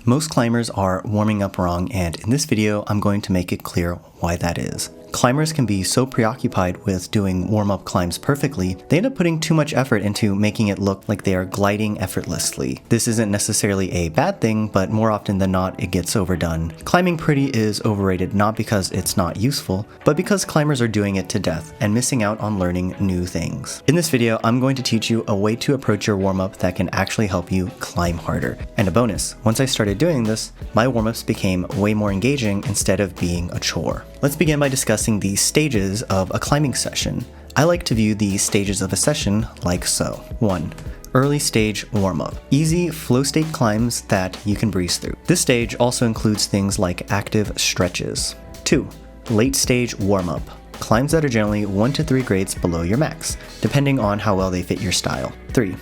Most climbers are warming up wrong, and in this video, I'm going to make it clear why that is. Climbers can be so preoccupied with doing warm-up climbs perfectly, they end up putting too much effort into making it look like they are gliding effortlessly. This isn't necessarily a bad thing, but more often than not, it gets overdone. Climbing pretty is overrated not because it's not useful, but because climbers are doing it to death and missing out on learning new things. In this video, I'm going to teach you a way to approach your warm-up that can actually help you climb harder. And a bonus, once I started doing this, my warm-ups became way more engaging instead of being a chore. Let's begin by discussing the stages of a climbing session. I like to view the stages of a session like so. 1. Early stage warm-up. Easy flow state climbs that you can breeze through. This stage also includes things like active stretches. 2. Late stage warm-up. Climbs that are generally 1 to 3 grades below your max, depending on how well they fit your style. 3.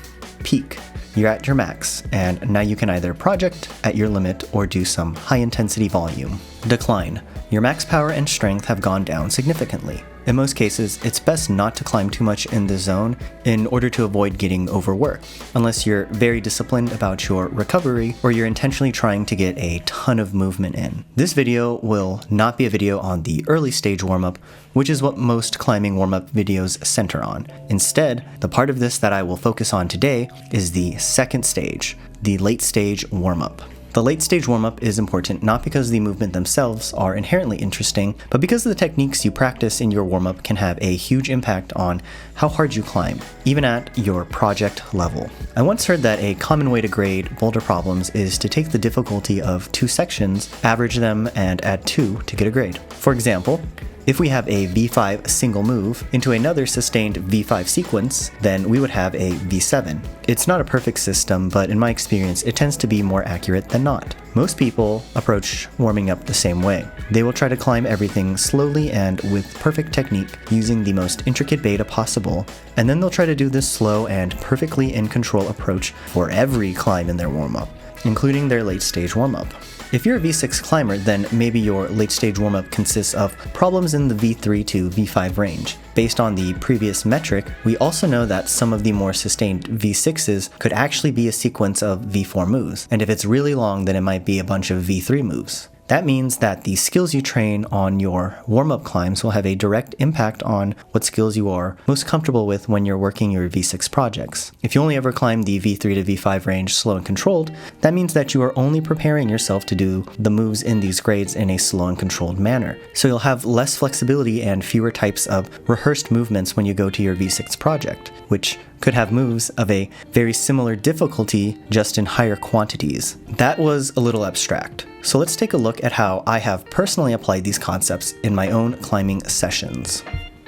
Peak. You're at your max, and now you can either project at your limit or do some high intensity volume. Decline. Your max power and strength have gone down significantly. In most cases, it's best not to climb too much in the zone in order to avoid getting overworked, unless you're very disciplined about your recovery or you're intentionally trying to get a ton of movement in. This video will not be a video on the early stage warm-up, which is what most climbing warm-up videos center on. Instead, the part of this that I will focus on today is the second stage, the late stage warm-up. The late stage warm-up is important not because the movement themselves are inherently interesting, but because the techniques you practice in your warm-up can have a huge impact on how hard you climb, even at your project level. I once heard that a common way to grade boulder problems is to take the difficulty of 2 sections, average them, and add 2 to get a grade. For example, if we have a V5 single move into another sustained V5 sequence, then we would have a V7. It's not a perfect system, but in my experience, it tends to be more accurate than not. Most people approach warming up the same way. They will try to climb everything slowly and with perfect technique, using the most intricate beta possible, and then they'll try to do this slow and perfectly in control approach for every climb in their warm-up, including their late stage warm-up. If you're a V6 climber, then maybe your late stage warm-up consists of problems in the V3 to V5 range. Based on the previous metric, we also know that some of the more sustained V6s could actually be a sequence of V4 moves, and if it's really long, then it might be a bunch of V3 moves. That means that the skills you train on your warm-up climbs will have a direct impact on what skills you are most comfortable with when you're working your V6 projects. If you only ever climb the V3 to V5 range slow and controlled, that means that you are only preparing yourself to do the moves in these grades in a slow and controlled manner. So you'll have less flexibility and fewer types of rehearsed movements when you go to your V6 project, which could have moves of a very similar difficulty, just in higher quantities. That was a little abstract. So let's take a look at how I have personally applied these concepts in my own climbing sessions.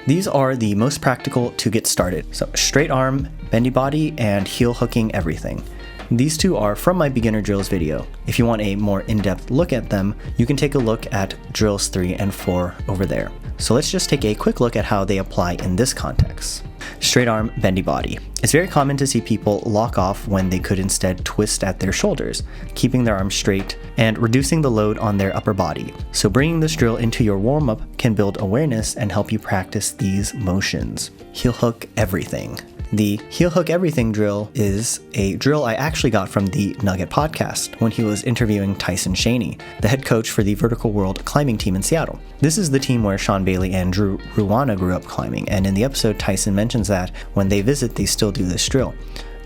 These are the most practical to get started. So straight arm, bendy body, and heel hooking everything. These 2 are from my beginner drills video. If you want a more in-depth look at them, you can take a look at drills 3 and 4 over there. So let's just take a quick look at how they apply in this context. Straight arm, bendy body. It's very common to see people lock off when they could instead twist at their shoulders, keeping their arms straight and reducing the load on their upper body. So bringing this drill into your warm-up can build awareness and help you practice these motions. Heel hook everything. The heel hook everything drill is a drill I actually got from the Nugget podcast when he was interviewing Tyson Shaney, the head coach for the Vertical World climbing team in Seattle. This is the team where Sean Bailey and Drew Ruana grew up climbing, and in the episode Tyson mentions that when they visit they still do this drill.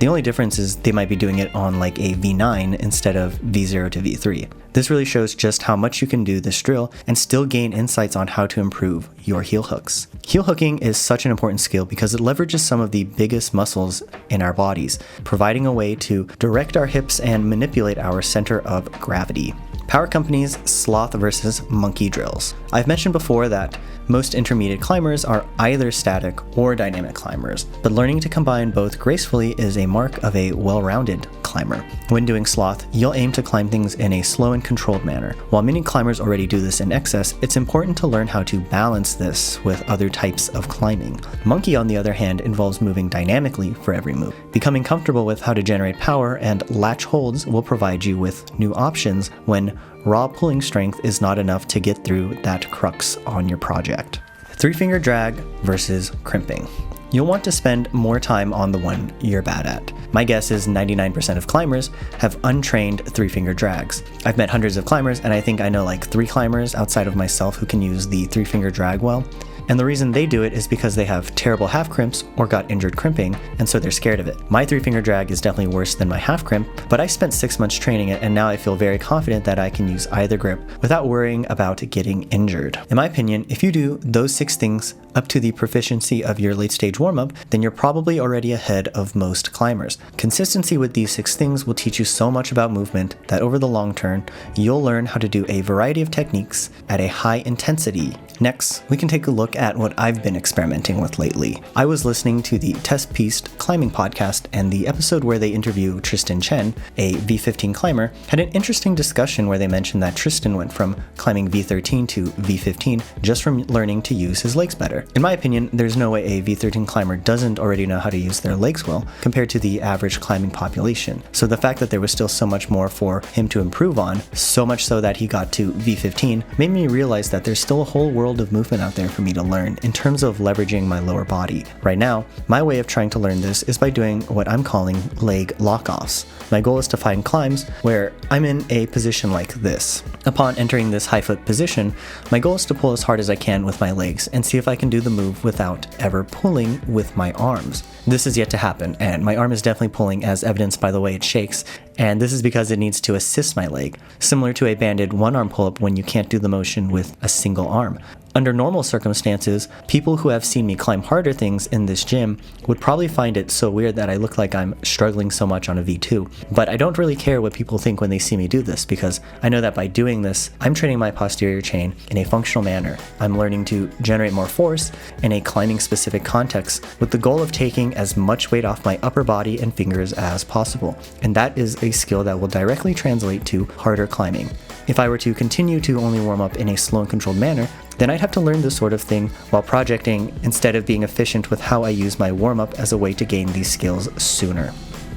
The only difference is they might be doing it on like a V9 instead of V0 to V3. This really shows just how much you can do this drill and still gain insights on how to improve your heel hooks. Heel hooking is such an important skill because it leverages some of the biggest muscles in our bodies, providing a way to direct our hips and manipulate our center of gravity. Power Company's sloth versus monkey drills. I've mentioned before that most intermediate climbers are either static or dynamic climbers, but learning to combine both gracefully is a mark of a well-rounded climber. When doing sloth, you'll aim to climb things in a slow and controlled manner. While many climbers already do this in excess, it's important to learn how to balance this with other types of climbing. Monkey, on the other hand, involves moving dynamically for every move. Becoming comfortable with how to generate power and latch holds will provide you with new options when raw pulling strength is not enough to get through that crux on your project. 3-finger drag versus crimping. you'll want to spend more time on the one you're bad at. My guess is 99% of climbers have untrained three-finger drags. I've met hundreds of climbers, and I think I know like 3 climbers outside of myself who can use the three-finger drag well. And the reason they do it is because they have terrible half crimps or got injured crimping, and so they're scared of it. My three-finger drag is definitely worse than my half crimp, but I spent 6 months training it, and now I feel very confident that I can use either grip without worrying about getting injured. In my opinion, if you do those 6 things up to the proficiency of your late stage warm-up, then you're probably already ahead of most climbers. Consistency with these 6 things will teach you so much about movement that over the long term, you'll learn how to do a variety of techniques at a high intensity. Next, we can take a look at what I've been experimenting with lately. I was listening to the Test Pieced Climbing podcast, and the episode where they interview Tristan Chen, a V15 climber, had an interesting discussion where they mentioned that Tristan went from climbing V13 to V15 just from learning to use his legs better. In my opinion, there's no way a V13 climber doesn't already know how to use their legs well compared to the average climbing population. So the fact that there was still so much more for him to improve on, so much so that he got to V15, made me realize that there's still a whole world of movement out there for me to learn in terms of leveraging my lower body. Right now, my way of trying to learn this is by doing what I'm calling leg lockoffs. My goal is to find climbs where I'm in a position like this. Upon entering this high foot position, my goal is to pull as hard as I can with my legs and see if I can do the move without ever pulling with my arms. This is yet to happen, and my arm is definitely pulling as evidenced by the way it shakes, and this is because it needs to assist my leg, similar to a banded one-arm pull-up when you can't do the motion with a single arm. Under normal circumstances, people who have seen me climb harder things in this gym would probably find it so weird that I look like I'm struggling so much on a V2. But I don't really care what people think when they see me do this, because I know that by doing this, I'm training my posterior chain in a functional manner. I'm learning to generate more force in a climbing specific context with the goal of taking as much weight off my upper body and fingers as possible. And that is a skill that will directly translate to harder climbing. If I were to continue to only warm up in a slow and controlled manner, then I'd have to learn this sort of thing while projecting instead of being efficient with how I use my warm-up as a way to gain these skills sooner.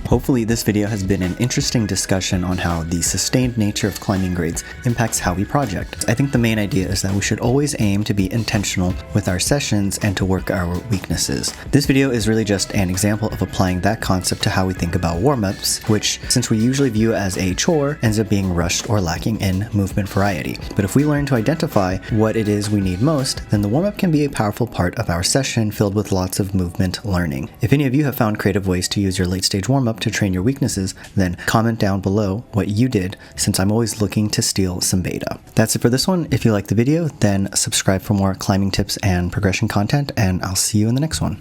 Hopefully this video has been an interesting discussion on how the sustained nature of climbing grades impacts how we project. I think the main idea is that we should always aim to be intentional with our sessions and to work our weaknesses. This video is really just an example of applying that concept to how we think about warm-ups, which, since we usually view as a chore, ends up being rushed or lacking in movement variety. But if we learn to identify what it is we need most, then the warm-up can be a powerful part of our session filled with lots of movement learning. If any of you have found creative ways to use your late-stage warm-up to train your weaknesses, then comment down below what you did, since I'm always looking to steal some beta. That's it for this one. If you liked the video, then subscribe for more climbing tips and progression content, and I'll see you in the next one.